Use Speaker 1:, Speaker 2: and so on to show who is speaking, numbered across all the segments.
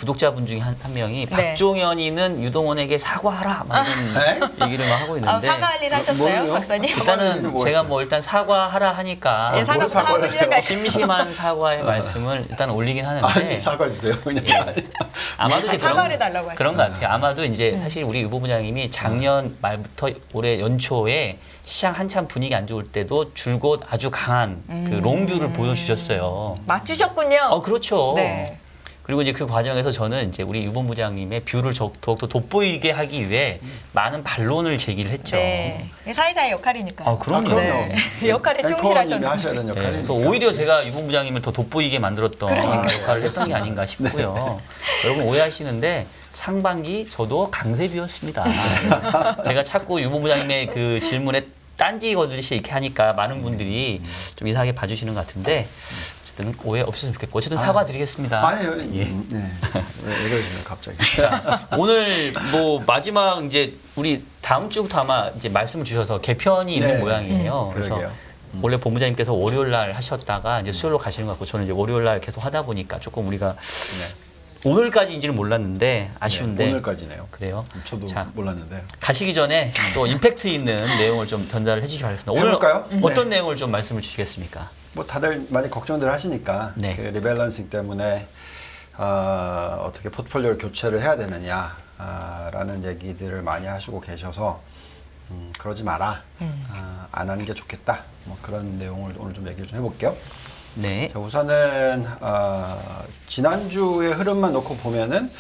Speaker 1: 구독자분 중에 한 명이
Speaker 2: 네.
Speaker 1: 박종현이는 유동원에게 사과하라 막 이런 얘기를 막 하고 있는데
Speaker 2: 사과할 일 하셨어요,
Speaker 3: 뭐를요?
Speaker 2: 박사님?
Speaker 1: 일단은 제가 뭐 일단 사과하라 하니까
Speaker 2: 예, 사과부터 하고 시작할게요.
Speaker 1: 심심한 사과의 말씀을 일단 올리긴 하는데
Speaker 3: 아니 사과 주세요. 그냥.
Speaker 1: 아마도 이제
Speaker 2: 사과를 달라고 하시죠.
Speaker 1: 그런 것 같아요. 아마도 이제 사실 우리 유보 부장님이 작년 말부터 올해 연초에 시장 한참 분위기 안 좋을 때도 줄곧 아주 강한 그 롱뷰를 보여주셨어요.
Speaker 2: 맞추셨군요.
Speaker 1: 그렇죠.
Speaker 2: 네.
Speaker 1: 그리고 이제 그 과정에서 저는 이제 우리 유보 부장님의 뷰를 더욱더 돋보이게 하기 위해 많은 반론을 제기를 했죠.
Speaker 2: 네. 사회자의 역할이니까요.
Speaker 1: 그럼요.
Speaker 2: 네. 역할에
Speaker 3: 앵커님이
Speaker 2: 충실하셨는데.
Speaker 3: 하셔야 되는 역할이.
Speaker 1: 그래서 오히려 제가 유보 부장님을 더 돋보이게 만들었던 역할을 했던 게 아닌가 싶고요. 여러분 오해하시는데 상반기 저도 강세뷰였습니다. 제가 자꾸 유보 부장님의 그 질문에 딴지 거듯이 이렇게 하니까 많은 분들이 좀 이상하게 봐주시는 것 같은데 어쨌든 오해 없으셨으면 좋겠고 어쨌든 사과드리겠습니다.
Speaker 3: 아니요.
Speaker 1: 예.
Speaker 3: 네. 왜 이러시면 갑자기.
Speaker 1: 자, 오늘 뭐 마지막 이제 우리 다음 주부터 아마 이제 말씀을 주셔서 개편이 있는
Speaker 3: 네.
Speaker 1: 모양이에요. 그래서
Speaker 3: 그러게요.
Speaker 1: 원래 본부장님께서 월요일 날 하셨다가 이제 수요일로 가시는 것 같고 저는 이제 월요일 날 계속 하다 보니까 조금 우리가
Speaker 3: 네.
Speaker 1: 오늘까지인지는 몰랐는데 아쉬운데
Speaker 3: 네, 오늘까지네요.
Speaker 1: 그래요.
Speaker 3: 저도
Speaker 1: 자,
Speaker 3: 몰랐는데요.
Speaker 1: 가시기 전에 또 임팩트 있는 내용을 좀 전달을 해주시기 바라겠습니다. 오늘
Speaker 3: 해볼까요?
Speaker 1: 어떤 내용을 좀 말씀을 주시겠습니까?
Speaker 3: 뭐 다들 많이 걱정들 하시니까
Speaker 1: 네.
Speaker 3: 그 리밸런싱 때문에 어떻게 포트폴리오를 교체를 해야 되느냐 라는 얘기들을 많이 하시고 계셔서 그러지 마라. 안 하는 게 좋겠다. 뭐 그런 내용을 오늘 좀 얘기를 좀 해볼게요.
Speaker 1: 네.
Speaker 3: 자, 우선은 지난주의 흐름만 놓고 보면은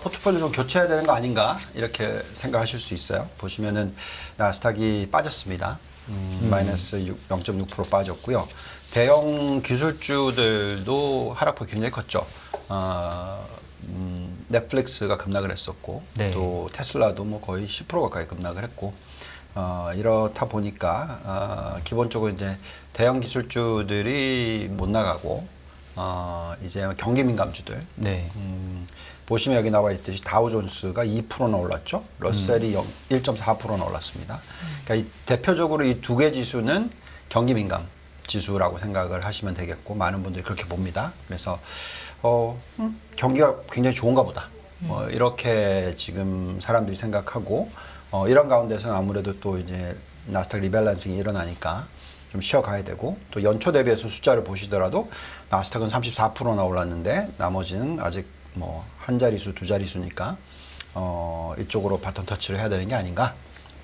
Speaker 3: 포트폴리오 좀 교체해야 되는 거 아닌가 이렇게 생각하실 수 있어요. 보시면은 나스닥이 빠졌습니다. 마이너스 0.6% 빠졌고요. 대형 기술주들도 하락폭이 굉장히 컸죠. 넷플릭스가 급락을 했었고
Speaker 1: 네.
Speaker 3: 또 테슬라도 뭐 거의 10% 가까이 급락을 했고 이렇다 보니까 기본적으로 이제 대형 기술주들이 못 나가고 이제 경기 민감주들
Speaker 1: 네.
Speaker 3: 보시면 여기 나와 있듯이 다우존스가 2%나 올랐죠. 러셀이 1.4%나 올랐습니다. 그러니까 대표적으로 이 두 개 지수는 경기 민감 지수라고 생각을 하시면 되겠고 많은 분들이 그렇게 봅니다. 그래서 경기가 굉장히 좋은가 보다. 이렇게 지금 사람들이 생각하고 이런 가운데서는 아무래도 또 이제 나스닥 리밸런싱이 일어나니까 좀 쉬어가야 되고 또 연초 대비해서 숫자를 보시더라도 나스닥은 34%나 올랐는데 나머지는 아직 뭐 한 자릿수, 두 자릿수니까 이쪽으로 바톤 터치를 해야 되는 게 아닌가.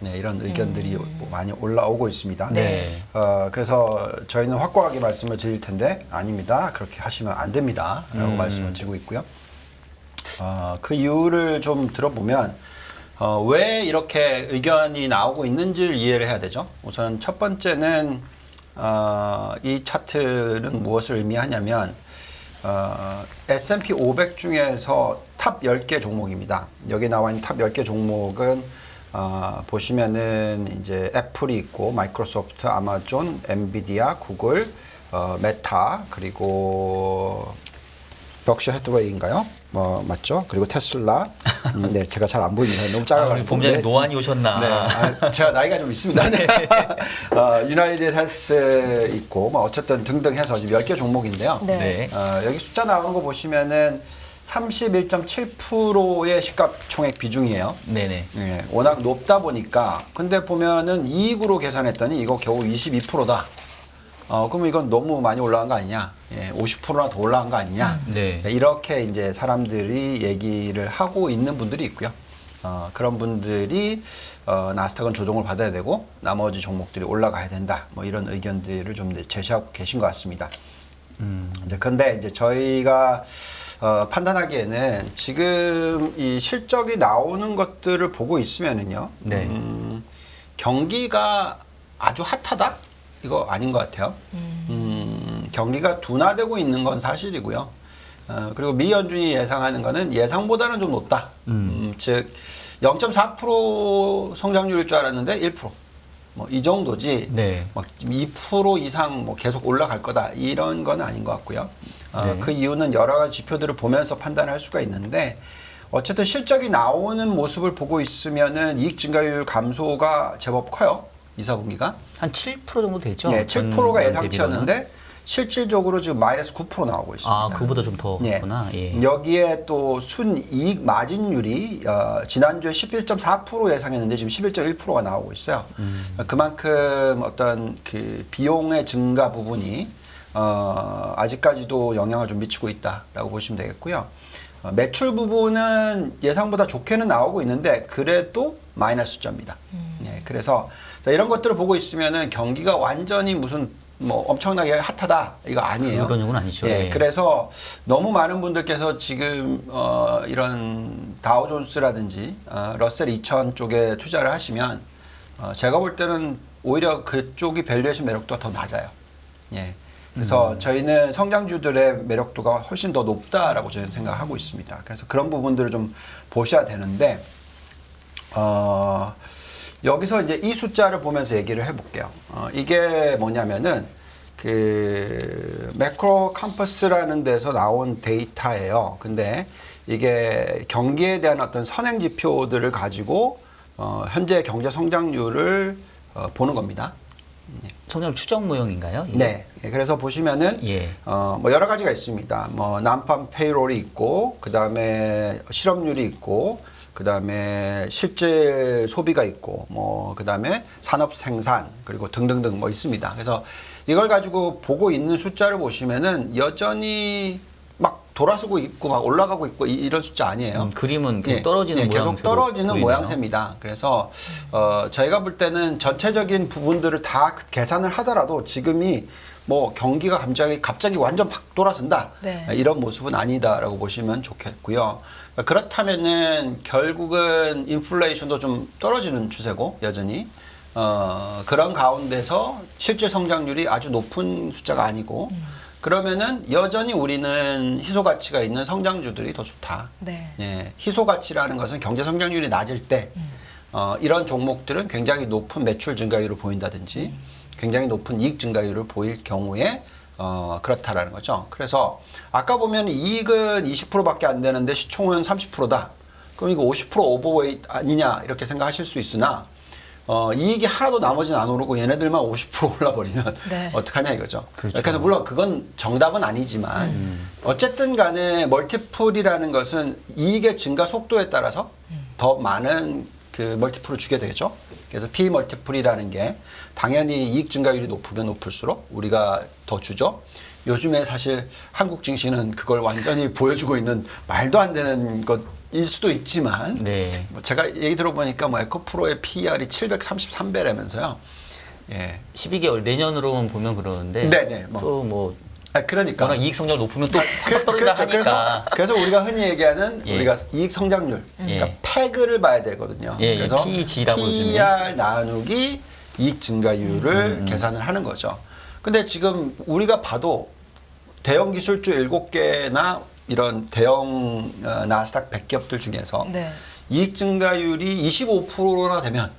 Speaker 3: 네, 이런 의견들이 많이 올라오고 있습니다.
Speaker 1: 네.
Speaker 3: 그래서 저희는 확고하게 말씀을 드릴 텐데 아닙니다. 그렇게 하시면 안 됩니다. 라고 말씀을 드리고 있고요. 그 이유를 좀 들어보면 왜 이렇게 의견이 나오고 있는지를 이해를 해야 되죠. 우선 첫 번째는 이 차트는 무엇을 의미하냐면 S&P 500 중에서 탑 10개 종목입니다. 여기 나와 있는 탑 10개 종목은 보시면은 이제 애플이 있고 마이크로소프트, 아마존, 엔비디아, 구글, 메타 그리고 벽셔 헤드웨이인가요? 맞죠? 그리고 테슬라. 네, 제가 잘 안 보입니다. 너무 작아가지고.
Speaker 1: 본부장님 노안이 오셨나?
Speaker 3: 네, 제가 나이가 좀 있습니다. 네. 유나이티드 헬스 있고, 뭐 어쨌든 등등 해서 지금 10개 종목인데요.
Speaker 2: 네.
Speaker 3: 여기 숫자 나오는 거 보시면은 31.7%의 시가총액 비중이에요.
Speaker 1: 네네.
Speaker 3: 네, 워낙 높다 보니까. 근데 보면은 이익으로 계산했더니 이거 겨우 22%다. 그러면 이건 너무 많이 올라간 거 아니냐? 50%나 더 올라간 거 아니냐?
Speaker 1: 네.
Speaker 3: 이렇게 이제 사람들이 얘기를 하고 있는 분들이 있고요. 그런 분들이 나스닥은 조정을 받아야 되고 나머지 종목들이 올라가야 된다. 뭐 이런 의견들을 좀 제시하고 계신 것 같습니다. 이제 근데 이제 저희가 판단하기에는 지금 이 실적이 나오는 것들을 보고 있으면은요.
Speaker 1: 네.
Speaker 3: 경기가 아주 핫하다? 이거 아닌 것 같아요. 경기가 둔화되고 있는 건 사실이고요. 그리고 미 연준이 예상하는 거는 예상보다는 좀 높다. 즉 0.4% 성장률일 줄 알았는데 1%. 뭐 이 정도지.
Speaker 1: 네.
Speaker 3: 막 2% 이상 뭐 계속 올라갈 거다. 이런 건 아닌 것 같고요.
Speaker 1: 네.
Speaker 3: 그 이유는 여러 가지 지표들을 보면서 판단할 수가 있는데 어쨌든 실적이 나오는 모습을 보고 있으면은 이익 증가율 감소가 제법 커요. 2, 4분기가.
Speaker 1: 한 7% 정도 되죠?
Speaker 3: 네, 7%가
Speaker 1: 전
Speaker 3: 예상치였는데 실질적으로 지금 마이너스 9% 나오고 있습니다.
Speaker 1: 아, 그보다 좀 더
Speaker 3: 예.
Speaker 1: 그렇구나. 예.
Speaker 3: 여기에 또 순이익 마진율이 지난주에 11.4% 예상했는데 지금 11.1%가 나오고 있어요. 그만큼 어떤 그 비용의 증가 부분이 아직까지도 영향을 좀 미치고 있다라고 보시면 되겠고요. 매출 부분은 예상보다 좋게는 나오고 있는데 그래도 마이너스 숫자입니다. 예, 그래서 자, 이런 것들을 보고 있으면은 경기가 완전히 무슨 뭐 엄청나게 핫하다 이거 아니에요.
Speaker 1: 그런 용은 아니죠.
Speaker 3: 예,
Speaker 1: 예.
Speaker 3: 그래서 너무 많은 분들께서 지금 이런 다우존스라든지 러셀 2000 쪽에 투자를 하시면 제가 볼 때는 오히려 그쪽이 밸류에이션 매력도가 더 낮아요. 예. 그래서 저희는 성장주들의 매력도가 훨씬 더 높다라고 저는 생각하고 있습니다. 그래서 그런 부분들을 좀 보셔야 되는데 여기서 이제 이 숫자를 보면서 얘기를 해볼게요. 이게 뭐냐면은 그 매크로 컴퍼스라는 데서 나온 데이터예요. 근데 이게 경기에 대한 어떤 선행 지표들을 가지고 현재 경제 성장률을 보는 겁니다.
Speaker 1: 성장 추정 모형인가요? 이게?
Speaker 3: 네. 그래서 보시면은
Speaker 1: 예.
Speaker 3: 뭐 여러 가지가 있습니다. 뭐 난팜 페이롤이 있고 그다음에 실업률이 있고 그다음에 실제 소비가 있고 뭐 그다음에 산업 생산 그리고 등등등 뭐 있습니다. 그래서 이걸 가지고 보고 있는 숫자를 보시면은 여전히 막 돌아서고 있고 막 올라가고 있고 이런 숫자 아니에요.
Speaker 1: 그림은 계속 떨어지는
Speaker 3: 계속
Speaker 1: 모양새로
Speaker 3: 떨어지는
Speaker 1: 보이네요.
Speaker 3: 모양새입니다. 그래서 저희가 볼 때는 전체적인 부분들을 다 계산을 하더라도 지금이 뭐 경기가 갑자기 완전 팍 돌아선다
Speaker 2: 네.
Speaker 3: 이런 모습은 아니다라고 보시면 좋겠고요. 그렇다면은 결국은 인플레이션도 좀 떨어지는 추세고 여전히 그런 가운데서 실질 성장률이 아주 높은 숫자가 아니고 그러면은 여전히 우리는 희소 가치가 있는 성장주들이 더 좋다.
Speaker 2: 네.
Speaker 3: 예, 희소 가치라는 것은 경제 성장률이 낮을 때 이런 종목들은 굉장히 높은 매출 증가율을 보인다든지 굉장히 높은 이익 증가율을 보일 경우에 그렇다라는 거죠. 그래서 아까 보면 이익은 20%밖에 안 되는데 시총은 30%다. 그럼 이거 50% 오버웨이트 아니냐 이렇게 생각하실 수 있으나 이익이 하나도 나머지는 안 오르고 얘네들만 50% 올라버리면
Speaker 2: 네.
Speaker 3: 어떡하냐 이거죠.
Speaker 1: 그렇죠.
Speaker 3: 그래서 물론 그건 정답은 아니지만 어쨌든 간에 멀티플이라는 것은 이익의 증가 속도에 따라서 더 많은 그 멀티플을 주게 되죠. 그래서 P 멀티플이라는 게 당연히 이익 증가율이 높으면 높을수록 우리가 더 주죠. 요즘에 사실 한국 증시는 그걸 완전히 보여주고 있는 말도 안 되는 것일 수도 있지만
Speaker 1: 네.
Speaker 3: 뭐 제가 얘기 들어보니까 뭐 에코프로의 PER이 733배라면서요. 예.
Speaker 1: 12개월 내년으로만 보면 그러는데
Speaker 3: 네네, 뭐.
Speaker 1: 또 뭐
Speaker 3: 그러니까
Speaker 1: 워낙 이익 성장 높으면 또 확 떨어진다
Speaker 3: 그렇죠.
Speaker 1: 하니까
Speaker 3: 그래서 우리가 흔히 얘기하는
Speaker 1: 예.
Speaker 3: 우리가 이익 성장률, 그러니까
Speaker 1: 예.
Speaker 3: 팩을 봐야 되거든요.
Speaker 1: 예,
Speaker 3: 그래서
Speaker 1: PEG라고
Speaker 3: PER 나누기 이익 증가율을 계산을 하는 거죠. 근데 지금 우리가 봐도 대형 기술주 7개나 이런 대형 나스닥 100기업들 중에서
Speaker 2: 네.
Speaker 3: 이익 증가율이 25%나 되면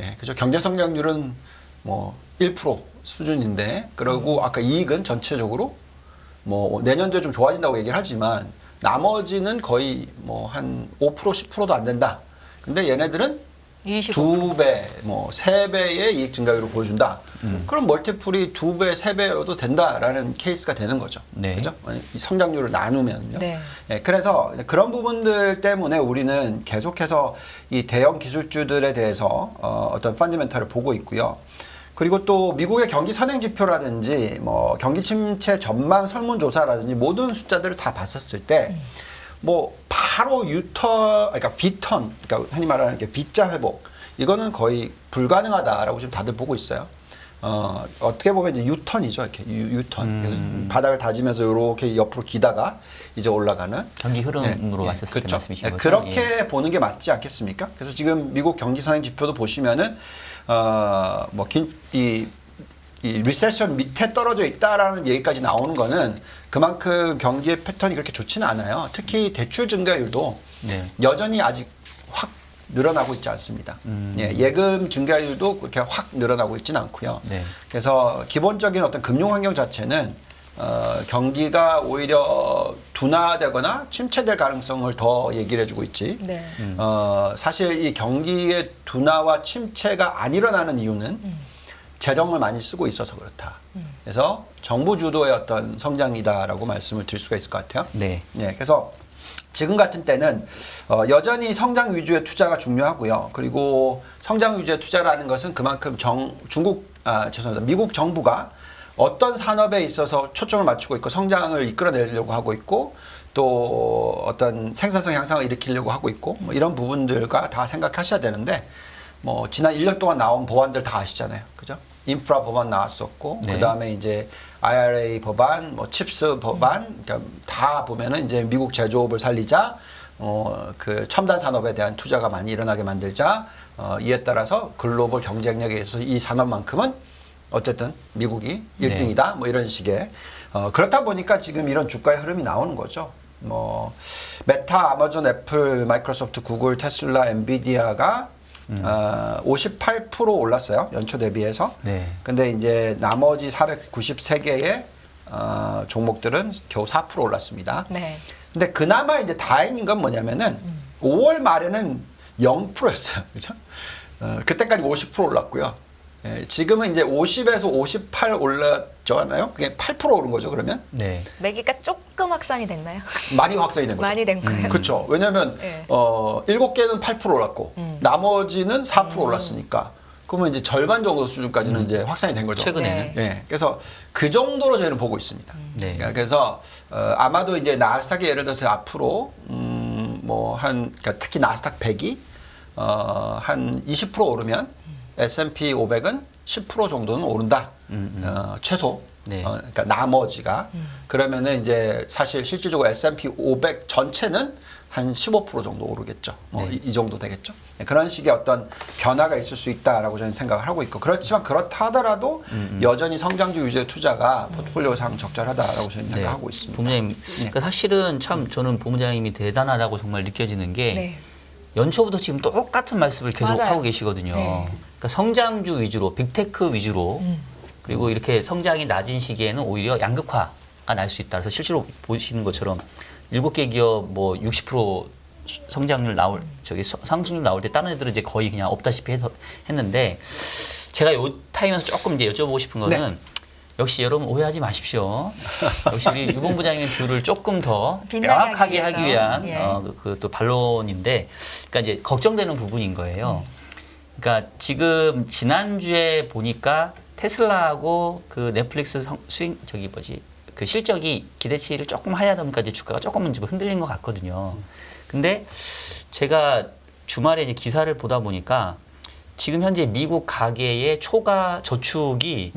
Speaker 3: 예, 그죠. 경제 성장률은 뭐 1% 수준인데 그리고 아까 이익은 전체적으로 뭐 내년도에 좀 좋아진다고 얘기를 하지만 나머지는 거의 뭐 한 5% 10%도 안 된다. 근데 얘네들은
Speaker 2: 25%.
Speaker 3: 2배, 뭐 3배의 이익 증가율을 보여준다. 그럼 멀티플이 2배, 3배여도 된다라는 케이스가 되는 거죠.
Speaker 1: 네.
Speaker 3: 그죠? 이 성장률을 나누면요.
Speaker 2: 네.
Speaker 3: 예, 그래서 그런 부분들 때문에 우리는 계속해서 이 대형 기술주들에 대해서 어떤 펀더멘털을 보고 있고요. 그리고 또 미국의 경기 선행 지표라든지 뭐 경기 침체 전망 설문조사라든지 모든 숫자들을 다 봤었을 때 뭐 바로 유턴, 그러니까 B턴, 그러니까 흔히 말하는 게 B자 회복 이거는 거의 불가능하다라고 지금 다들 보고 있어요. 어떻게 보면 이제 유턴이죠, 이렇게 유턴. 그래서 바닥을 다지면서 이렇게 옆으로 기다가 이제 올라가는
Speaker 1: 경기 흐름으로 왔었을 때
Speaker 3: 그렇죠.
Speaker 1: 말씀이신 거죠?
Speaker 3: 그렇게 보는 게 맞지 않겠습니까? 그래서 지금 미국 경기 선행 지표도 보시면은 이 리세션 밑에 떨어져 있다라는 얘기까지 나오는 거는 그만큼 경기의 패턴이 그렇게 좋지는 않아요. 특히 대출 증가율도
Speaker 1: 네.
Speaker 3: 여전히 아직 확 늘어나고 있지 않습니다. 예, 예금 증가율도 그렇게 확 늘어나고 있지는 않고요.
Speaker 1: 네.
Speaker 3: 그래서 기본적인 어떤 금융 환경 자체는 경기가 오히려 둔화되거나 침체될 가능성을 더 얘기를 해주고 있지.
Speaker 2: 네.
Speaker 3: 사실 이 경기의 둔화와 침체가 안 일어나는 이유는 재정을 많이 쓰고 있어서 그렇다. 그래서 정부 주도의 어떤 성장이다라고 말씀을 드릴 수가 있을 것 같아요.
Speaker 1: 네.
Speaker 3: 네, 그래서 지금 같은 때는 여전히 성장 위주의 투자가 중요하고요. 그리고 성장 위주의 투자라는 것은 그만큼 미국 정부가 어떤 산업에 있어서 초점을 맞추고 있고 성장을 이끌어내려고 하고 있고 또 어떤 생산성 향상을 일으키려고 하고 있고 뭐 이런 부분들과 다 생각하셔야 되는데 뭐 지난 1년 동안 나온 법안들 다 아시잖아요. 그죠? 인프라 법안 나왔었고
Speaker 1: 네.
Speaker 3: 그다음에 이제 IRA 법안, 뭐 칩스 법안 그러니까 다 보면은 이제 미국 제조업을 살리자 그 첨단 산업에 대한 투자가 많이 일어나게 만들자 이에 따라서 글로벌 경쟁력에 있어서 이 산업만큼은 어쨌든 미국이 1등이다 뭐 이런 식의 그렇다 보니까 지금 이런 주가의 흐름이 나오는 거죠. 뭐 메타, 아마존, 애플, 마이크로소프트, 구글, 테슬라, 엔비디아가 58% 올랐어요. 연초 대비해서.
Speaker 1: 네.
Speaker 3: 근데 이제 나머지 493개의 종목들은 겨우 4% 올랐습니다.
Speaker 2: 네.
Speaker 3: 근데 그나마 이제 다행인 건 뭐냐면은 5월 말에는 0%였어요. 그죠? 그때까지 50% 올랐고요. 예, 지금은 이제 50에서 58 올랐잖아요. 그게 8% 오른 거죠, 그러면?
Speaker 1: 네.
Speaker 2: 매기가 조금 확산이 됐나요?
Speaker 3: 많이 확산이 된 거죠.
Speaker 2: 많이 된 거예요.
Speaker 3: 그렇죠. 왜냐하면
Speaker 2: 네.
Speaker 3: 7개는 8% 올랐고 나머지는 4% 올랐으니까 그러면 이제 절반 정도 수준까지는 이제 확산이 된 거죠.
Speaker 1: 최근에는.
Speaker 2: 네.
Speaker 3: 예. 그래서 그 정도로 저희는 보고 있습니다.
Speaker 1: 네.
Speaker 3: 그래서 아마도 이제 나스닥이 예를 들어서 앞으로 그러니까 특히 나스닥 100이 한 20% 오르면 S&P 500은 10% 정도는 오른다. 최소.
Speaker 1: 네.
Speaker 3: 그러니까 나머지가 그러면은 이제 사실 실질적으로 S&P 500 전체는 한 15% 정도 오르겠죠.
Speaker 1: 네.
Speaker 3: 이 정도 되겠죠. 네, 그런 식의 어떤 변화가 있을 수 있다라고 저는 생각을 하고 있고 그렇지만 그렇다 하더라도 여전히 성장주 위주의 투자가 포트폴리오상 적절하다라고 저는 생각하고 있습니다.
Speaker 1: 본부장님, 그러니까 사실은 참 저는 본부장님이 대단하다고 정말 느껴지는 게
Speaker 2: 네.
Speaker 1: 연초부터 지금 똑같은 말씀을 계속
Speaker 2: 맞아요.
Speaker 1: 하고 계시거든요.
Speaker 2: 네.
Speaker 1: 그러니까 성장주 위주로, 빅테크 위주로 그리고 이렇게 성장이 낮은 시기에는 오히려 양극화가 날 수 있다. 그래서 실제로 보시는 것처럼 7개 기업 뭐 60% 성장률 상승률 나올 때 다른 애들은 이제 거의 그냥 없다시피 했는데 제가 요 타임에서 조금 이제 여쭤보고 싶은 거는
Speaker 3: 네.
Speaker 1: 역시 여러분 오해하지 마십시오. 역시 우리 유 본부장님의 뷰를 조금 더
Speaker 2: 빛나게
Speaker 1: 명확하게
Speaker 2: 하기
Speaker 1: 하기
Speaker 2: 위해서.
Speaker 1: 위한
Speaker 2: 예.
Speaker 1: 그 또 반론인데, 그러니까 이제 걱정되는 부분인 거예요. 그러니까 지금 지난주에 보니까 테슬라하고 그 넷플릭스 그 실적이 기대치를 조금 하야하다 보니까 이제 주가가 조금은 좀 흔들린 것 같거든요. 근데 제가 주말에 이제 기사를 보다 보니까 지금 현재 미국 가계의 초과 저축이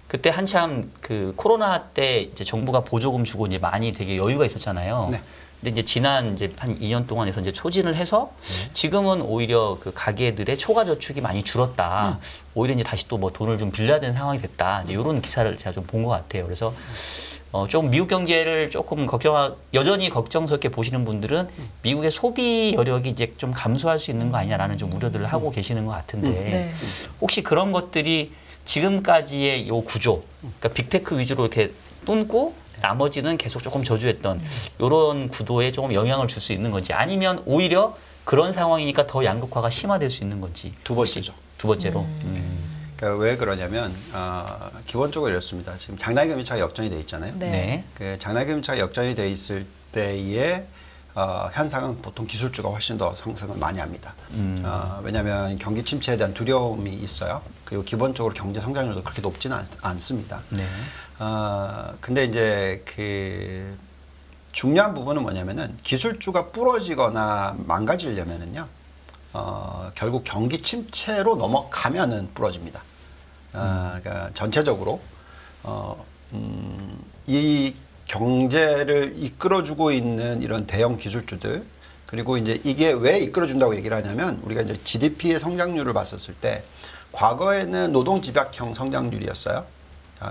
Speaker 1: 그때 한참 그 코로나 때 이제 정부가 보조금 주고 이제 많이 되게 여유가 있었잖아요.
Speaker 3: 네.
Speaker 1: 근데 이제 지난 이제 한 2년 동안 해서 이제 소진을 해서 지금은 오히려 그 가계들의 초과 저축이 많이 줄었다. 오히려 이제 다시 또 뭐 돈을 좀 빌려야 되는 상황이 됐다. 이제 이런 기사를 제가 좀 본 것 같아요. 그래서 좀 미국 경제를 조금 여전히 걱정스럽게 보시는 분들은 미국의 소비 여력이 이제 좀 감소할 수 있는 거 아니냐라는 좀 우려들을 하고 계시는 것 같은데
Speaker 2: 네.
Speaker 1: 혹시 그런 것들이 지금까지의 요 구조, 그러니까 빅테크 위주로 이렇게 뿜고 나머지는 계속 조금 저조했던 이런 구도에 조금 영향을 줄 수 있는 건지 아니면 오히려 그런 상황이니까 더 양극화가 심화될 수 있는 건지
Speaker 3: 두 번째죠.
Speaker 1: 두 번째로.
Speaker 3: 그러니까 왜 그러냐면 기본적으로 이렇습니다. 지금 장날금융차가 역전이 돼 있잖아요.
Speaker 2: 네.
Speaker 1: 네.
Speaker 3: 그 장날금융차가 역전이 돼 있을 때의 현상은 보통 기술주가 훨씬 더 상승을 많이 합니다. 왜냐하면 경기 침체에 대한 두려움이 있어요. 그리고 기본적으로 경제 성장률도 그렇게 높지는 않습니다.
Speaker 1: 네.
Speaker 3: 근데 이제 그 중요한 부분은 뭐냐면은 기술주가 부러지거나 망가지려면은요, 결국 경기 침체로 넘어가면은 부러집니다. 그러니까 전체적으로 이 경제를 이끌어주고 있는 이런 대형 기술주들 그리고 이제 이게 왜 이끌어준다고 얘기를 하냐면 우리가 이제 GDP의 성장률을 봤었을 때 과거에는 노동집약형 성장률이었어요.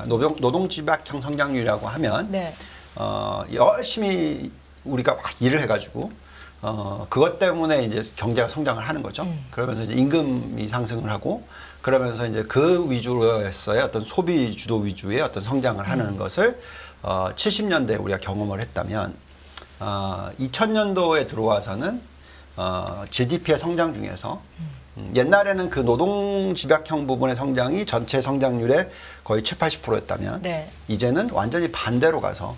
Speaker 3: 노동집약형 성장률이라고 하면
Speaker 2: 네.
Speaker 3: 열심히 우리가 막 일을 해가지고 그것 때문에 이제 경제가 성장을 하는 거죠. 그러면서 이제 임금이 상승을 하고 그러면서 이제 그 위주로서의 어떤 소비 주도 위주의 어떤 성장을 하는 것을 70년대에 우리가 경험을 했다면 2000년도에 들어와서는 GDP의 성장 중에서 옛날에는 그 노동 집약형 부분의 성장이 전체 성장률의 거의 7, 80%였다면
Speaker 2: 네.
Speaker 3: 이제는 완전히 반대로 가서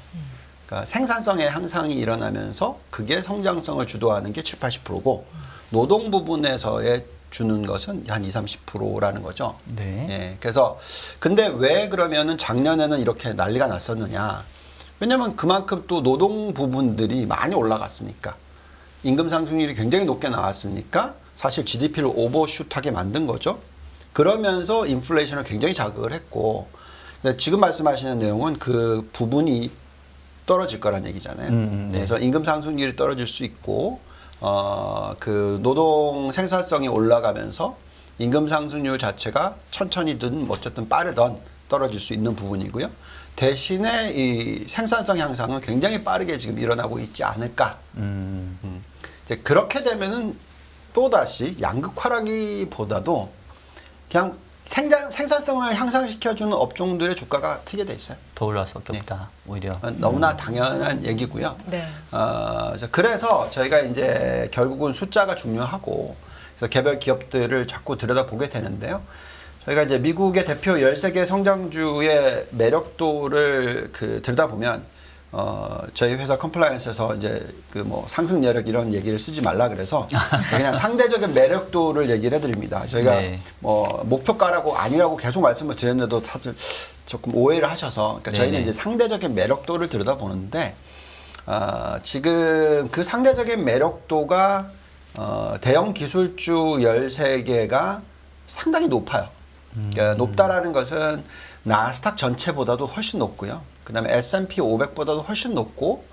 Speaker 3: 그러니까 생산성의 향상이 일어나면서 그게 성장성을 주도하는 게 7, 80%고 노동 부분에서의 주는 것은 한 20, 30%라는 거죠.
Speaker 1: 네.
Speaker 3: 예, 그래서 근데 왜 그러면은 작년에는 이렇게 난리가 났었느냐? 왜냐면 그만큼 또 노동 부분들이 많이 올라갔으니까 임금 상승률이 굉장히 높게 나왔으니까 사실 GDP를 오버슛하게 만든 거죠. 그러면서 인플레이션을 굉장히 자극을 했고 근데 지금 말씀하시는 내용은 그 부분이 떨어질 거란 얘기잖아요.
Speaker 1: 네.
Speaker 3: 그래서 임금 상승률이 떨어질 수 있고 그 노동 생산성이 올라가면서 임금 상승률 자체가 천천히든 어쨌든 빠르든 떨어질 수 있는 부분이고요. 대신에 이 생산성 향상은 굉장히 빠르게 지금 일어나고 있지 않을까. 이제 그렇게 되면은 또다시 양극화라기보다도 그냥 생산성을 향상시켜주는 업종들의 주가가 튀게 돼 있어요.
Speaker 1: 더 올라갈 수밖에 없다. 오히려.
Speaker 3: 너무나 당연한 얘기고요.
Speaker 2: 네.
Speaker 3: 그래서 저희가 이제 결국은 숫자가 중요하고 그래서 개별 기업들을 자꾸 들여다보게 되는데요. 저희가 이제 미국의 대표 13개 성장주의 매력도를 들여다보면 저희 회사 컴플라이언스에서 이제 그 뭐 상승 여력 이런 얘기를 쓰지 말라 그래서 그냥 상대적인 매력도를 얘기를 해드립니다. 저희가
Speaker 1: 네.
Speaker 3: 뭐 목표가라고 아니라고 계속 말씀을 드렸는데도 다들 조금 오해를 하셔서 그러니까 저희는
Speaker 1: 네네.
Speaker 3: 이제 상대적인 매력도를 들여다보는데 지금 그 상대적인 매력도가 대형 기술주 13개가 상당히 높아요. 그러니까 높다라는 것은 나스닥 전체보다도 훨씬 높고요. 그다음에 S&P 500보다도 훨씬 높고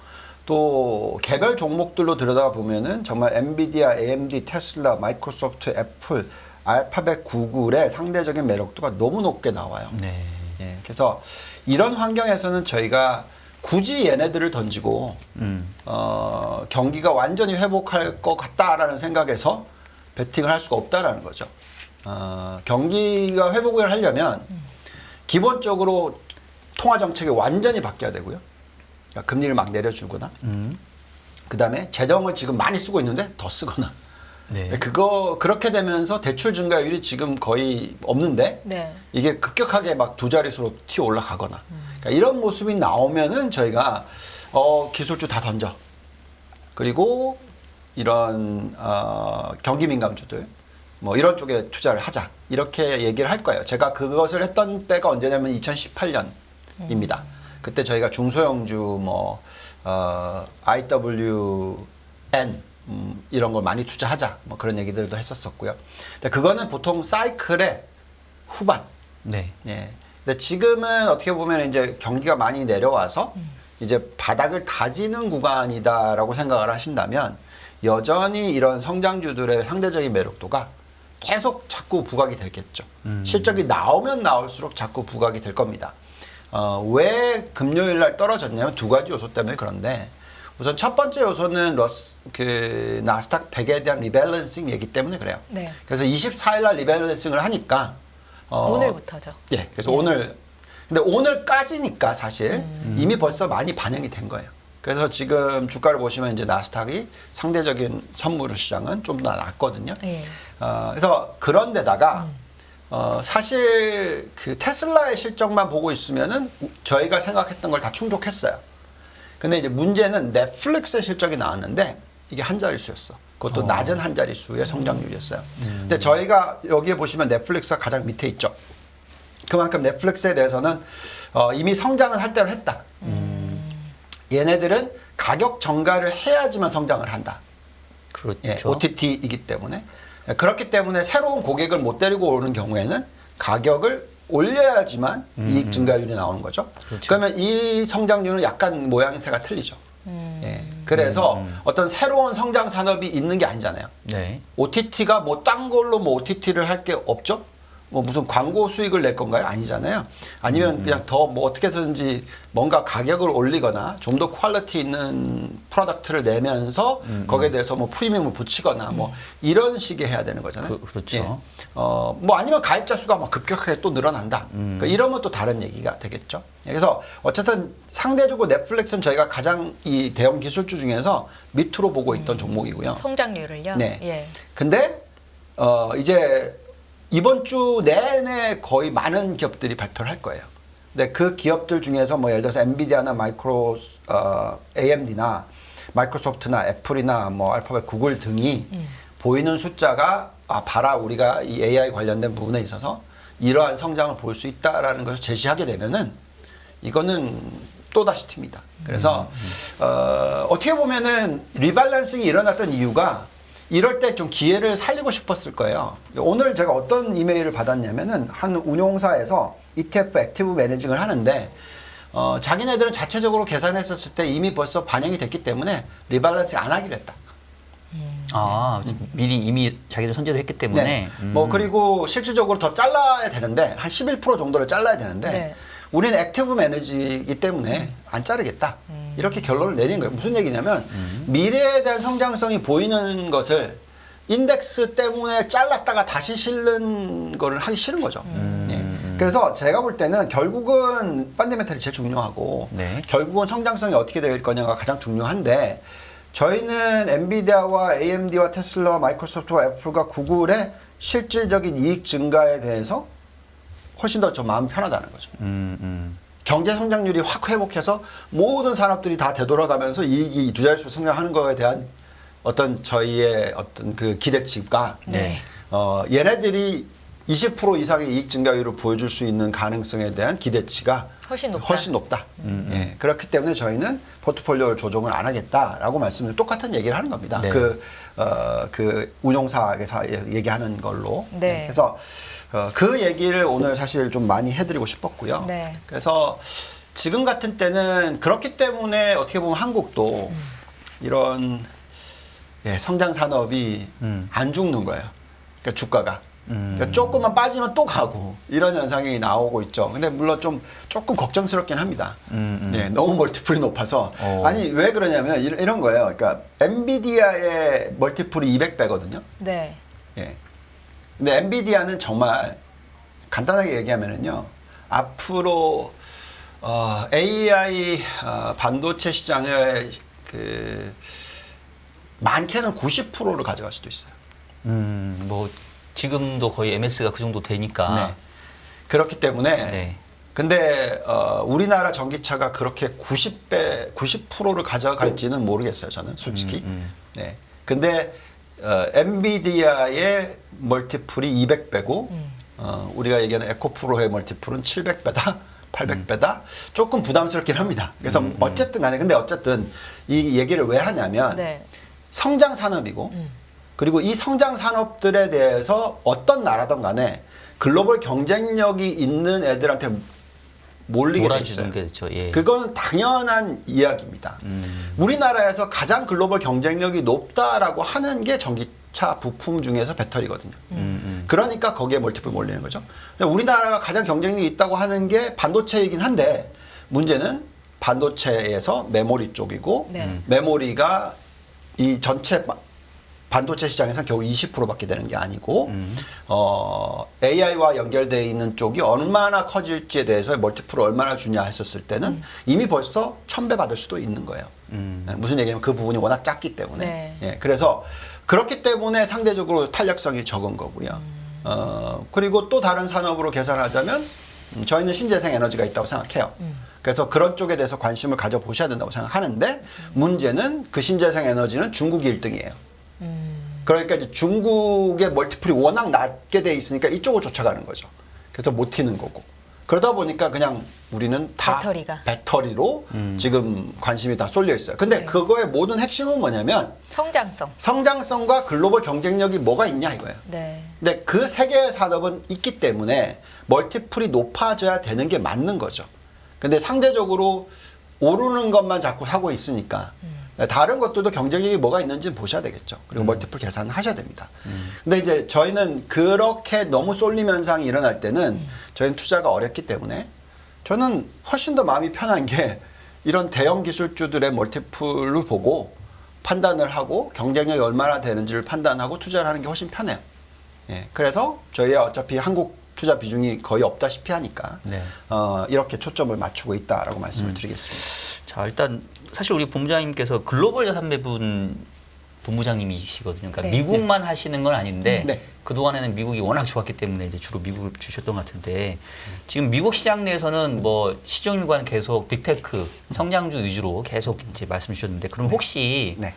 Speaker 3: 또 개별 종목들로 들여다보면은 정말 엔비디아, AMD, 테슬라, 마이크로소프트, 애플, 알파벳, 구글의 상대적인 매력도가 너무 높게 나와요.
Speaker 1: 네.
Speaker 3: 예, 그래서 이런 환경에서는 저희가 굳이 얘네들을 던지고 경기가 완전히 회복할 것 같다라는 생각에서 베팅을 할 수가 없다라는 거죠. 경기가 회복을 하려면 기본적으로 통화 정책이 완전히 바뀌어야 되고요. 그러니까 금리를 막 내려주거나, 그 다음에 재정을 지금 많이 쓰고 있는데 더 쓰거나.
Speaker 1: 네.
Speaker 3: 그렇게 되면서 대출 증가율이 지금 거의 없는데
Speaker 2: 네.
Speaker 3: 이게 급격하게 막 두 자릿수로 튀어 올라가거나. 그러니까 이런 모습이 나오면은 저희가 기술주 다 던져. 그리고 이런 경기 민감주들 뭐 이런 쪽에 투자를 하자 이렇게 얘기를 할 거예요. 제가 그것을 했던 때가 언제냐면 2018년입니다. 그때 저희가 중소형주 뭐 IWN 이런 걸 많이 투자하자 뭐 그런 얘기들도 했었었고요. 근데 그거는 보통 사이클의 후반.
Speaker 1: 네.
Speaker 3: 예. 근데 지금은 어떻게 보면 이제 경기가 많이 내려와서 이제 바닥을 다지는 구간이다라고 생각을 하신다면 여전히 이런 성장주들의 상대적인 매력도가 계속 자꾸 부각이 되겠죠. 실적이 나오면 나올수록 자꾸 부각이 될 겁니다. 왜 금요일 날 떨어졌냐면 두 가지 요소 때문에 그런데 우선 첫 번째 요소는 나스닥 100에 대한 리밸런싱 얘기 때문에 그래요.
Speaker 2: 네.
Speaker 3: 그래서 24일 날 리밸런싱을 하니까
Speaker 2: 오늘부터죠.
Speaker 3: 예. 그래서 오늘 근데 오늘까지니까 사실 이미 벌써 많이 반영이 된 거예요. 그래서 지금 주가를 보시면 이제 나스닥이 상대적인 선물 시장은 좀 더 낮거든요.
Speaker 2: 예.
Speaker 3: 그래서 그런데다가 사실 그 테슬라의 실적만 보고 있으면은 저희가 생각했던 걸 다 충족했어요. 근데 이제 문제는 넷플릭스의 실적이 나왔는데 이게 한 자릿수였어. 그것도 낮은 한 자릿수의 성장률이었어요. 근데 저희가 여기에 보시면 넷플릭스가 가장 밑에 있죠. 그만큼 넷플릭스에 대해서는 이미 성장을 할 대로 했다. 얘네들은 가격 정가를 해야지만 성장을 한다.
Speaker 1: 그렇죠.
Speaker 3: 예, OTT이기 때문에. 그렇기 때문에 새로운 고객을 못 데리고 오는 경우에는 가격을 올려야지만 이익 증가율이 나오는 거죠.
Speaker 1: 그렇죠.
Speaker 3: 그러면 이 성장률은 약간 모양새가 틀리죠. 예, 그래서 어떤 새로운 성장 산업이 있는 게 아니잖아요.
Speaker 1: 네.
Speaker 3: OTT가 뭐 딴 걸로 뭐 OTT를 할 게 없죠? 뭐 무슨 광고 수익을 낼 건가요? 아니잖아요. 아니면 그냥 더 뭐 어떻게든지 뭔가 가격을 올리거나 좀 더 퀄리티 있는 프로덕트를 내면서 거기에 대해서 뭐 프리미엄을 붙이거나 뭐 이런 식의 해야 되는 거잖아요.
Speaker 1: 그렇죠.
Speaker 3: 예. 뭐 아니면 가입자 수가 막 급격하게 또 늘어난다. 그러니까 이러면 또 다른 얘기가 되겠죠. 그래서 어쨌든 상대적으로 넷플릭스는 저희가 가장 이 대형 기술주 중에서 밑으로 보고 있던 종목이고요.
Speaker 2: 성장률을요?
Speaker 3: 네.
Speaker 2: 예.
Speaker 3: 근데 이제 이번 주 내내 거의 많은 기업들이 발표를 할 거예요. 근데 그 기업들 중에서 뭐 예를 들어서 엔비디아나 AMD나 마이크로소프트나 애플이나 뭐 알파벳, 구글 등이 보이는 숫자가 봐라 우리가 이 AI 관련된 부분에 있어서 이러한 성장을 볼 수 있다라는 것을 제시하게 되면은 이거는 또다시 튑니다. 그래서 어떻게 보면은 리밸런싱이 일어났던 이유가 이럴 때 좀 기회를 살리고 싶었을 거예요. 오늘 제가 어떤 이메일을 받았냐면은 한 운용사에서 ETF 액티브 매니징을 하는데 자기네들은 자체적으로 계산했었을 때 이미 벌써 반영이 됐기 때문에 리밸런싱 안 하기로 했다.
Speaker 1: 미리 이미 자기들 선제를 했기 때문에.
Speaker 3: 네. 뭐 그리고 실질적으로 더 잘라야 되는데 한 11% 정도를 잘라야 되는데
Speaker 2: 네.
Speaker 3: 우리는 액티브 매니지이기 때문에 안 자르겠다. 이렇게 결론을 내린 거예요. 무슨 얘기냐면 미래에 대한 성장성이 보이는 것을 인덱스 때문에 잘랐다가 다시 실는 거를 하기 싫은 거죠. 예. 그래서 제가 볼 때는 결국은 펀더멘털이 제일 중요하고
Speaker 1: 네.
Speaker 3: 결국은 성장성이 어떻게 될 거냐가 가장 중요한데 저희는 엔비디아와 AMD와 테슬라와 마이크로소프트와 애플과 구글의 실질적인 이익 증가에 대해서 훨씬 더 좀 마음 편하다는 거죠. 경제 성장률이 확 회복해서 모든 산업들이 다 되돌아가면서 이익이 두 자릿수 성장하는 거에 대한 어떤 저희의 어떤 그 기대치가
Speaker 2: 네.
Speaker 3: 얘네들이 20% 이상의 이익 증가율을 보여줄 수 있는 가능성에 대한 기대치가
Speaker 2: 훨씬 높다.
Speaker 3: 예, 그렇기 때문에 저희는 포트폴리오 조정을 안 하겠다라고 말씀을 똑같은 얘기를 하는 겁니다.
Speaker 1: 네.
Speaker 3: 그 운용사에서 얘기하는 걸로.
Speaker 2: 네.
Speaker 3: 그래서 그 얘기를 오늘 사실 좀 많이 해드리고 싶었고요.
Speaker 2: 네.
Speaker 3: 그래서 지금 같은 때는 그렇기 때문에 어떻게 보면 한국도 이런 성장 산업이 안 죽는 거예요. 그러니까 주가가. 그러니까 조금만 빠지면 또 가고 이런 현상이 나오고 있죠. 근데 물론 조금 걱정스럽긴 합니다. 네, 너무 멀티플이 높아서. 아니 왜 그러냐면 이런 거예요. 그러니까 엔비디아의 멀티플이 200배거든요.
Speaker 2: 네.
Speaker 3: 예. 근데 엔비디아는 정말 간단하게 얘기하면은요. 앞으로 AI 반도체 시장의 그 많게는 90%를 가져갈 수도 있어요.
Speaker 1: 뭐 지금도 거의 MS가 그 정도 되니까.
Speaker 3: 네. 그렇기 때문에
Speaker 1: 네.
Speaker 3: 근데 우리나라 전기차가 그렇게 90%를 가져갈지는 모르겠어요. 저는 솔직히. 네. 근데 엔비디아의 멀티플이 200배고 우리가 얘기하는 에코프로의 멀티플은 700배다. 800배다. 조금 부담스럽긴 합니다. 그래서 어쨌든 간에 근데 어쨌든 이 얘기를 왜 하냐면
Speaker 2: 네.
Speaker 3: 성장 산업이고 그리고 이 성장 산업들에 대해서 어떤 나라든 간에 글로벌 경쟁력이 있는 애들한테 몰리게 돼 있어요.
Speaker 1: 몰아주는 게 됐죠. 예.
Speaker 3: 그거는 당연한 이야기입니다. 우리나라에서 가장 글로벌 경쟁력이 높다라고 하는 게 전기차 부품 중에서 배터리거든요. 그러니까 거기에 멀티플 몰리는 거죠. 우리나라가 가장 경쟁력이 있다고 하는 게 반도체이긴 한데 문제는 반도체에서 메모리 쪽이고
Speaker 2: 네.
Speaker 3: 메모리가 이 전체 반도체 시장에서 겨우 20%밖에 되는 게 아니고 AI와 연결되어 있는 쪽이 얼마나 커질지에 대해서 멀티플을 얼마나 주냐 했었을 때는 이미 벌써 1000배 받을 수도 있는 거예요. 네, 무슨 얘기냐면 그 부분이 워낙 작기 때문에.
Speaker 2: 네.
Speaker 3: 예, 그래서 그렇기 때문에 상대적으로 탄력성이 적은 거고요. 그리고 또 다른 산업으로 계산하자면 저희는 신재생 에너지가 있다고 생각해요. 그래서 그런 쪽에 대해서 관심을 가져보셔야 된다고 생각하는데 문제는 그 신재생 에너지는 중국이 1등이에요. 그러니까 이제 중국의 멀티플이 워낙 낮게 돼 있으니까 이쪽을 쫓아가는 거죠. 그래서 못 튀는 거고. 그러다 보니까 그냥 우리는 다 배터리로 지금 관심이 다 쏠려 있어요. 근데
Speaker 2: 네.
Speaker 3: 그거의 모든 핵심은 뭐냐면 성장성과 글로벌 경쟁력이 뭐가 있냐 이거예요.
Speaker 2: 네.
Speaker 3: 근데 그 세 개의 산업은 있기 때문에 멀티플이 높아져야 되는 게 맞는 거죠. 근데 상대적으로 오르는 것만 자꾸 하고 있으니까 다른 것들도 경쟁력이 뭐가 있는지 보셔야 되겠죠. 그리고 멀티플 계산을 하셔야 됩니다. 근데 이제 저희는 그렇게 너무 쏠림 현상이 일어날 때는 저희는 투자가 어렵기 때문에 저는 훨씬 더 마음이 편한 게 이런 대형 기술주들의 멀티플을 보고 판단을 하고 경쟁력이 얼마나 되는지를 판단하고 투자를 하는 게 훨씬 편해요. 예, 그래서 저희 어차피 한국 투자 비중이 거의 없다시피 하니까
Speaker 1: 네.
Speaker 3: 이렇게 초점을 맞추고 있다라고 말씀을 드리겠습니다.
Speaker 1: 자, 일단 사실 우리 본부장님께서 글로벌 자산 매분 본부장님이시거든요. 그러니까
Speaker 2: 네.
Speaker 1: 미국만 하시는 건 아닌데
Speaker 3: 네.
Speaker 1: 그동안에는 미국이 워낙 좋았기 때문에 이제 주로 미국을 주셨던 것 같은데 지금 미국 시장 내에서는 뭐 시종일관 계속 빅테크 성장주 위주로 계속 이제 말씀 주셨는데 그럼 혹시
Speaker 3: 네.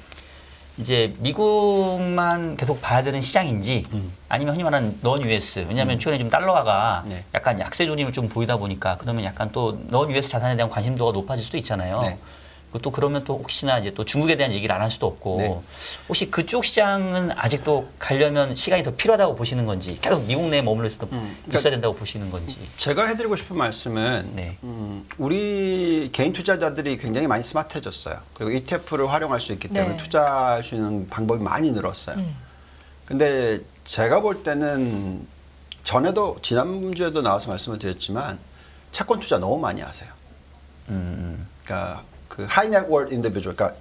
Speaker 1: 이제 미국만 계속 봐야 되는 시장인지 아니면 흔히 말하는 넌 US 왜냐하면 최근에 좀 달러화가
Speaker 3: 네.
Speaker 1: 약간 약세 조짐을 좀 보이다 보니까 그러면 약간 또 넌 US 자산에 대한 관심도가 높아질 수도 있잖아요.
Speaker 3: 네.
Speaker 1: 그리고 또 그러면 또 혹시나 이제 또 중국에 대한 얘기를 안 할 수도 없고
Speaker 3: 네.
Speaker 1: 혹시 그쪽 시장은 아직도 가려면 시간이 더 필요하다고 보시는 건지 계속 미국 내에 머물러 있어야 된다고 보시는 건지.
Speaker 3: 제가 해드리고 싶은 말씀은
Speaker 1: 네.
Speaker 3: 우리 개인 투자자들이 굉장히 많이 스마트해졌어요. 그리고 ETF를 활용할 수 있기 때문에
Speaker 2: 네.
Speaker 3: 투자할 수 있는 방법이 많이 늘었어요. 근데 제가 볼 때는 전에도 지난주에도 나와서 말씀을 드렸지만 채권 투자 너무 많이 하세요. 그러니까 그 하이 네트워스 인디비주얼, 그러니까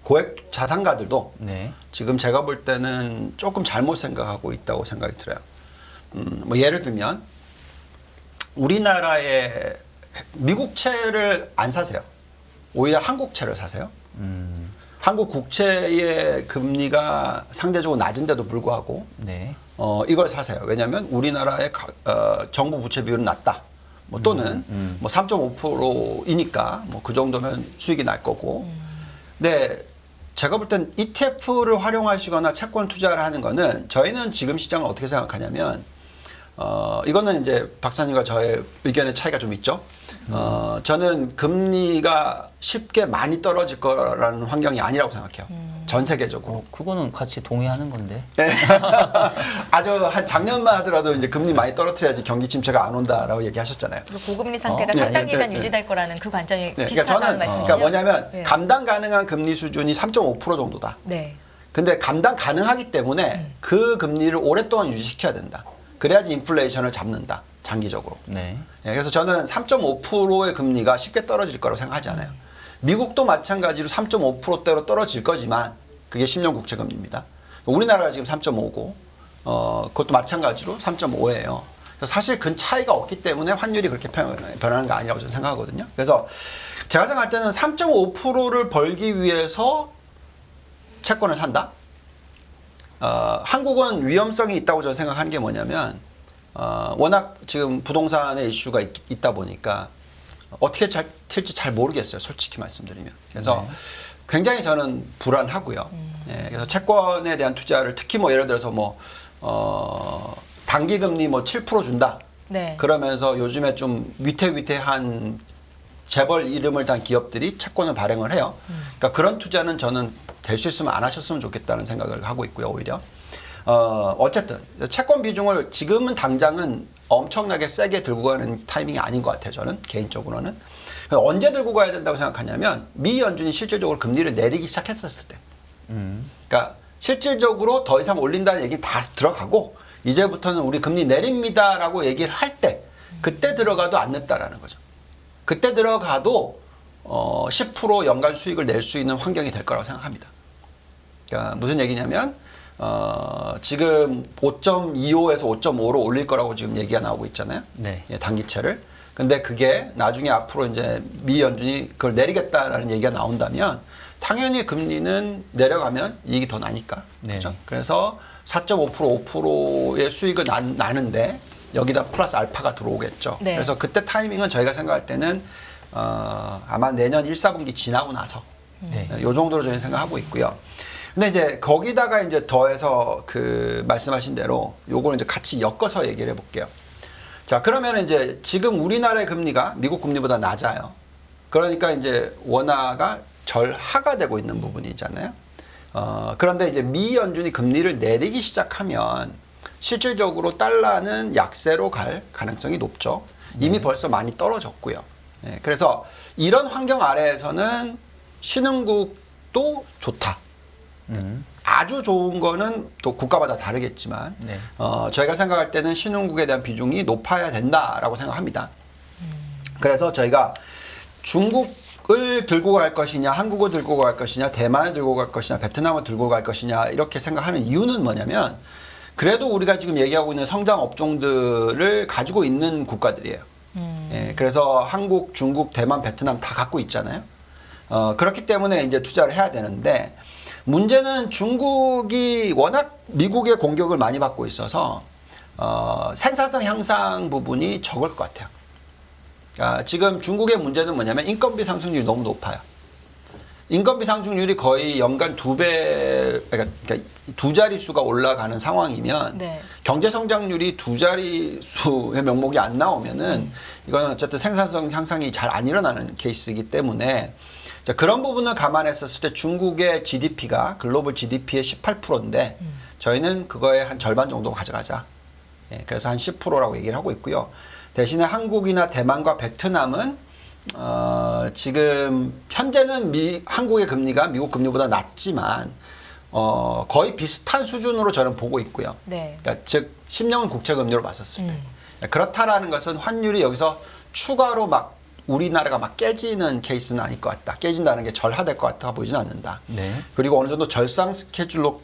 Speaker 3: 고액 자산가들도
Speaker 1: 네.
Speaker 3: 지금 제가 볼 때는 조금 잘못 생각하고 있다고 생각이 들어요. 뭐 예를 들면 우리나라의 미국채를 안 사세요. 오히려 한국채를 사세요. 한국 국채의 금리가 상대적으로 낮은데도 불구하고
Speaker 1: 네.
Speaker 3: 이걸 사세요. 왜냐하면 우리나라의 정부 부채 비율은 낮다. 뭐 또는 뭐 3.5%이니까 뭐 그 정도면 수익이 날 거고. 근데 제가 볼 땐 ETF를 활용하시거나 채권 투자를 하는 거는 저희는 지금 시장을 어떻게 생각하냐면 이거는 이제 박사님과 저의 의견의 차이가 좀 있죠. 저는 금리가 쉽게 많이 떨어질 거라는 환경이 아니라고 생각해요. 전 세계적으로.
Speaker 1: 그거는 같이 동의하는 건데.
Speaker 3: 네. 아주 한 작년만 하더라도 이제 금리 많이 떨어뜨려야지 경기 침체가 안 온다라고 얘기하셨잖아요.
Speaker 2: 그리고 고금리 상태가
Speaker 3: 네,
Speaker 2: 상당 기간
Speaker 3: 네, 네.
Speaker 2: 유지될 거라는 그 관점이
Speaker 3: 네,
Speaker 2: 비슷하다는
Speaker 3: 저는
Speaker 2: 말씀이시죠?
Speaker 3: 그러니까 뭐냐면
Speaker 2: 네.
Speaker 3: 감당 가능한 금리 수준이 3.5% 정도다.
Speaker 2: 네.
Speaker 3: 근데 감당 가능하기 때문에 그 금리를 오랫동안 유지시켜야 된다. 그래야지 인플레이션을 잡는다. 장기적으로.
Speaker 1: 네.
Speaker 3: 예, 그래서 저는 3.5%의 금리가 쉽게 떨어질 거라고 생각하지 않아요. 미국도 마찬가지로 3.5%대로 떨어질 거지만 그게 10년 국채 금리입니다. 우리나라가 지금 3.5고 그것도 마찬가지로 3.5예요. 사실 그 차이가 없기 때문에 환율이 그렇게 변하는 거 아니라고 저는 생각하거든요. 그래서 제가 생각할 때는 3.5%를 벌기 위해서 채권을 산다. 한국은 위험성이 있다고 저는 생각하는 게 뭐냐면 워낙 지금 부동산의 이슈가 있다 보니까 어떻게 튈지 잘 모르겠어요. 솔직히 말씀드리면. 그래서
Speaker 1: 네.
Speaker 3: 굉장히 저는 불안하고요. 예, 그래서 채권에 대한 투자를 특히 뭐 예를 들어서 뭐 단기 금리 뭐 7% 준다.
Speaker 2: 네.
Speaker 3: 그러면서 요즘에 좀 위태위태한 재벌 이름을 단 기업들이 채권을 발행을 해요. 그러니까 그런 투자는 저는 될 수 있으면 안 하셨으면 좋겠다는 생각을 하고 있고요. 오히려 어쨌든 채권 비중을 지금은 당장은 엄청나게 세게 들고 가는 타이밍이 아닌 것 같아요. 저는 개인적으로는. 언제 들고 가야 된다고 생각하냐면 미 연준이 실질적으로 금리를 내리기 시작했었을 때. 그러니까 실질적으로 더 이상 올린다는 얘기 다 들어가고 이제부터는 우리 금리 내립니다라고 얘기를 할 때 그때 들어가도 안 늦다라는 거죠. 그때 들어가도 10% 연간 수익을 낼 수 있는 환경이 될 거라고 생각합니다. 그러니까 무슨 얘기냐면 지금 5.25에서 5.5로 올릴 거라고 지금 얘기가 나오고 있잖아요.
Speaker 1: 네.
Speaker 3: 예, 단기채를. 근데 그게 나중에 앞으로 이제 미 연준이 그걸 내리겠다라는 얘기가 나온다면 당연히 금리는 내려가면 이익이 더 나니까.
Speaker 1: 네.
Speaker 3: 그렇죠? 그래서 4.5% 5%의 수익은 나는데 여기다 플러스 알파가 들어오겠죠.
Speaker 2: 네.
Speaker 3: 그래서 그때 타이밍은 저희가 생각할 때는 아마 내년 1, 4분기 지나고 나서
Speaker 1: 네.
Speaker 3: 요 정도로 저희는 생각하고 있고요. 근데 이제 거기다가 이제 더해서 그 말씀하신 대로 요거를 이제 같이 엮어서 얘기를 해볼게요. 자, 그러면 이제 지금 우리나라의 금리가 미국 금리보다 낮아요. 그러니까 이제 원화가 절하가 되고 있는 부분이잖아요. 그런데 이제 미 연준이 금리를 내리기 시작하면 실질적으로 달러는 약세로 갈 가능성이 높죠. 이미 벌써 많이 떨어졌고요. 예, 그래서 이런 환경 아래에서는 신흥국도 좋다. 아주 좋은 거는 또 국가마다 다르겠지만
Speaker 1: 네.
Speaker 3: 저희가 생각할 때는 신흥국에 대한 비중이 높아야 된다라고 생각합니다. 그래서 저희가 중국을 들고 갈 것이냐, 한국을 들고 갈 것이냐, 대만을 들고 갈 것이냐, 베트남을 들고 갈 것이냐 이렇게 생각하는 이유는 뭐냐면 그래도 우리가 지금 얘기하고 있는 성장 업종들을 가지고 있는 국가들이에요. 예, 그래서 한국, 중국, 대만, 베트남 다 갖고 있잖아요. 그렇기 때문에 이제 투자를 해야 되는데 문제는 중국이 워낙 미국의 공격을 많이 받고 있어서 생산성 향상 부분이 적을 것 같아요. 그러니까 지금 중국의 문제는 뭐냐면 인건비 상승률이 너무 높아요. 인건비 상승률이 거의 연간 2배, 그러니까 두 자릿수가 올라가는 상황이면
Speaker 2: 네.
Speaker 3: 경제 성장률이 두 자릿수의 명목이 안 나오면은 이거는 어쨌든 생산성 향상이 잘 안 일어나는 케이스이기 때문에 자, 그런 부분을 감안했었을 때 중국의 GDP가 글로벌 GDP의 18%인데 저희는 그거의 한 절반 정도 가져가자. 예, 그래서 한 10%라고 얘기를 하고 있고요. 대신에 한국이나 대만과 베트남은 지금 현재는 한국의 금리가 미국 금리보다 낮지만 거의 비슷한 수준으로 저는 보고 있고요.
Speaker 2: 네.
Speaker 3: 그러니까 즉 10년은 국채 금리로 봤었을 때 그렇다라는 것은 환율이 여기서 추가로 막 우리나라가 막 깨지는 케이스는 아닐 것 같다. 깨진다는 게 절하될 것 같아 보이진 않는다.
Speaker 1: 네.
Speaker 3: 그리고 어느 정도 절상 스케줄로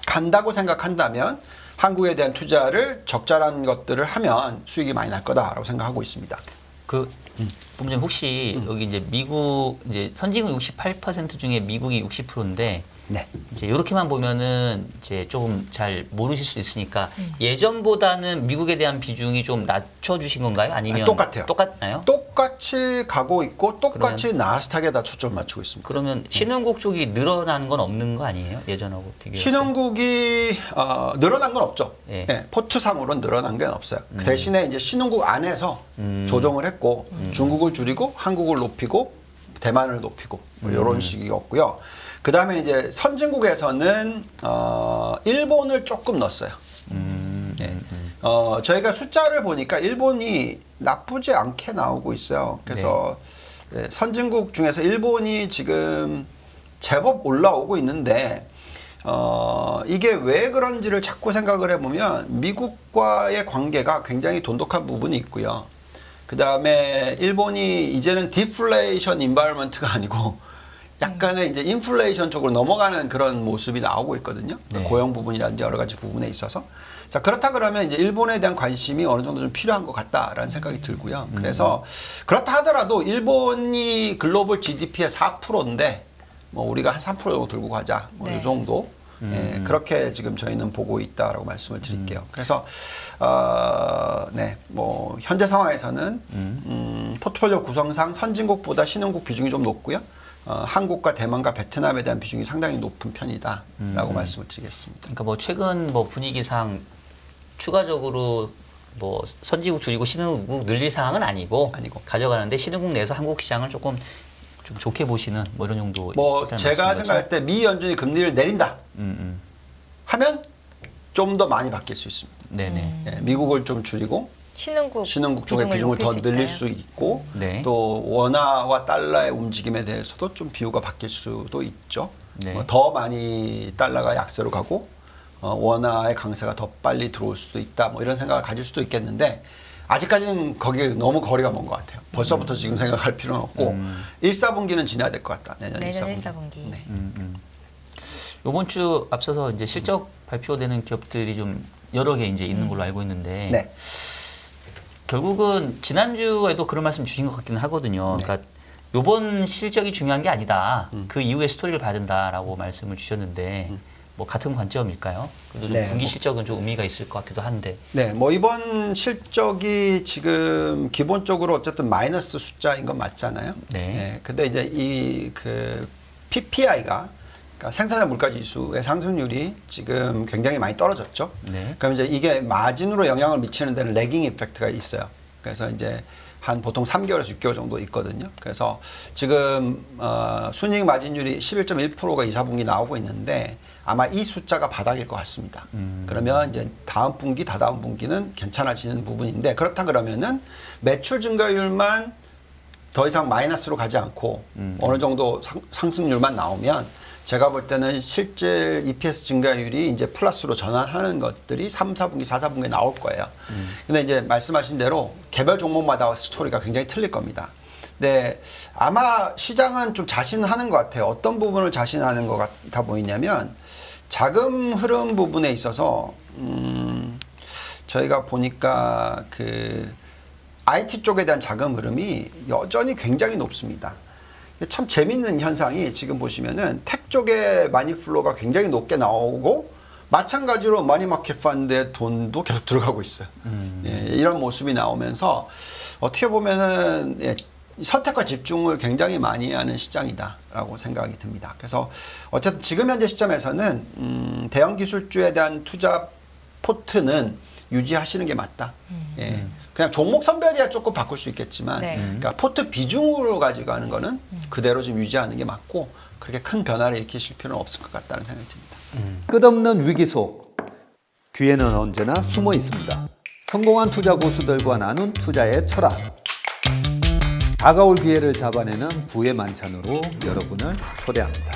Speaker 3: 간다고 생각한다면 한국에 대한 투자를 적절한 것들을 하면 수익이 많이 날 거다라고 생각하고 있습니다.
Speaker 1: 본부장님 혹시 여기 이제 미국 이제 선진국 68% 중에 미국이 60%인데
Speaker 3: 네.
Speaker 1: 이제 이렇게만 보면은 이제 조금 잘 모르실 수 있으니까 예전보다는 미국에 대한 비중이 좀 낮춰주신 건가요? 아니면
Speaker 3: 똑같아요.
Speaker 1: 똑같나요?
Speaker 3: 똑같이 가고 있고 똑같이 나스닥에다 초점을 맞추고 있습니다.
Speaker 1: 그러면 신흥국 쪽이 늘어난 건 없는 거 아니에요? 예전하고 비교해.
Speaker 3: 신흥국이 늘어난 건 없죠.
Speaker 1: 예.
Speaker 3: 네, 포트상으로는 늘어난 게 없어요. 그 대신에 이제 신흥국 안에서 조정을 했고 중국을 줄이고 한국을 높이고 대만을 높이고 뭐 이런 식이었고요. 그 다음에 이제 선진국에서는 일본을 조금 넣었어요. 네. 저희가 숫자를 보니까 일본이 나쁘지 않게 나오고 있어요. 그래서 네, 선진국 중에서 일본이 지금 제법 올라오고 있는데 이게 왜 그런지를 자꾸 생각을 해보면 미국과의 관계가 굉장히 돈독한 부분이 있고요. 그 다음에 일본이 이제는 디플레이션 인바이러먼트가 아니고 약간의 이제 인플레이션 쪽으로 넘어가는 그런 모습이 나오고 있거든요.
Speaker 1: 네.
Speaker 3: 고용 부분이라든지 여러 가지 부분에 있어서. 자, 그렇다 그러면 이제 일본에 대한 관심이 어느 정도 좀 필요한 것 같다라는 생각이 들고요. 그래서 그렇다 하더라도 일본이 글로벌 GDP의 4%인데 뭐 우리가 한 3% 정도 들고 가자. 뭐
Speaker 2: 네.
Speaker 3: 이 정도. 예, 그렇게 지금 저희는 보고 있다라고 말씀을 드릴게요. 그래서 네, 뭐 현재 상황에서는 포트폴리오 구성상 선진국보다 신흥국 비중이 좀 높고요. 한국과 대만과 베트남에 대한 비중이 상당히 높은 편이다라고 말씀을 드리겠습니다.
Speaker 1: 그러니까 뭐 최근 뭐 분위기상 추가적으로 뭐 선진국 줄이고 신흥국 늘릴 상황은 아니고 가져가는데 신흥국 내에서 한국 시장을 조금 좀 좋게 보시는 뭐 이런 정도.
Speaker 3: 뭐 제가 생각할 때 미 연준이 금리를 내린다 하면 좀 더 많이 바뀔 수 있습니다.
Speaker 1: 네네.
Speaker 3: 예, 미국을 좀 줄이고
Speaker 2: 신흥국
Speaker 3: 쪽의 비중을 더
Speaker 2: 높일
Speaker 3: 늘릴
Speaker 2: 있나요?
Speaker 3: 수 있고
Speaker 1: 네.
Speaker 3: 또 원화와 달러의 움직임에 대해서도 좀 비율가 바뀔 수도 있죠.
Speaker 1: 네.
Speaker 3: 더 많이 달러가 약세로 가고 원화의 강세가 더 빨리 들어올 수도 있다. 뭐 이런 생각을 가질 수도 있겠는데 아직까지는 거기에 너무 거리가 먼 것 같아요. 벌써부터 지금 생각할 필요는 없고 1사분기는 지나야 될 것 같다. 내년 1사분기. 네.
Speaker 1: 이번 주 앞서서 이제 실적 발표되는 기업들이 좀 여러 개 이제 있는 걸로 알고 있는데
Speaker 3: 네.
Speaker 1: 결국은 지난주에도 그런 말씀 주신 것 같기는 하거든요.
Speaker 3: 네.
Speaker 1: 그러니까 요번 실적이 중요한 게 아니다. 그 이후에 스토리를 봐야 된다라고 말씀을 주셨는데 뭐 같은 관점일까요? 그래도 좀
Speaker 3: 네,
Speaker 1: 분기
Speaker 3: 뭐.
Speaker 1: 실적은 좀 의미가 있을 것 같기도 한데.
Speaker 3: 네, 뭐 이번 실적이 지금 기본적으로 어쨌든 마이너스 숫자인 건 맞잖아요.
Speaker 1: 네.
Speaker 3: 근데 이제 이 그 PPI가 그러니까 생산자 물가 지수의 상승률이 지금 굉장히 많이 떨어졌죠.
Speaker 1: 네.
Speaker 3: 그럼 이제 이게 마진으로 영향을 미치는 데는 레깅 이펙트가 있어요. 그래서 이제 한 보통 3개월에서 6개월 정도 있거든요. 그래서 지금 순이익 마진율이 11.1%가 2, 4분기 나오고 있는데 아마 이 숫자가 바닥일 것 같습니다. 그러면 이제 다음 분기, 다다음 분기는 괜찮아지는 부분인데 그렇다 그러면은 매출 증가율만 더 이상 마이너스로 가지 않고 어느 정도 상승률만 나오면 제가 볼 때는 실질 EPS 증가율이 이제 플러스로 전환하는 것들이 3, 4분기, 4, 4분기에 나올 거예요. 근데 이제 말씀하신 대로 개별 종목마다 스토리가 굉장히 틀릴 겁니다. 근데 아마 시장은 좀 자신하는 것 같아요. 어떤 부분을 자신하는 것 같아 보이냐면 자금 흐름 부분에 있어서 저희가 보니까 그 IT 쪽에 대한 자금 흐름이 여전히 굉장히 높습니다. 참 재밌는 현상이 지금 보시면은 택 쪽에 마니플로가 굉장히 높게 나오고 마찬가지로 머니마켓 펀드의 돈도 계속 들어가고 있어요. 예, 이런 모습이 나오면서 어떻게 보면은 예, 선택과 집중을 굉장히 많이 하는 시장이다라고 생각이 듭니다. 그래서 어쨌든 지금 현재 시점에서는 대형 기술주에 대한 투자 포트는 유지하시는 게 맞다. 예. 그냥 종목 선별이야 조금 바꿀 수 있겠지만,
Speaker 2: 네.
Speaker 3: 그러니까 포트 비중으로 가지고 가는 거는 그대로 좀 유지하는 게 맞고 그렇게 큰 변화를 일으키실 필요는 없을 것 같다는 생각이 듭니다.
Speaker 4: 끝없는 위기 속 기회는 언제나 숨어 있습니다. 성공한 투자 고수들과 나눈 투자의 철학. 다가올 기회를 잡아내는 부의 만찬으로 여러분을 초대합니다.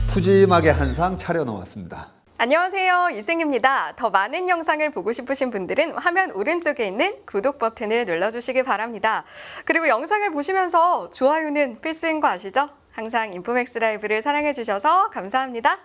Speaker 4: 푸짐하게 한 상 차려놓았습니다.
Speaker 5: 안녕하세요. 이승입니다. 더 많은 영상을 보고 싶으신 분들은 화면 오른쪽에 있는 구독 버튼을 눌러주시기 바랍니다. 그리고 영상을 보시면서 좋아요는 필수인 거 아시죠? 항상 인포맥스 라이브를 사랑해 주셔서 감사합니다.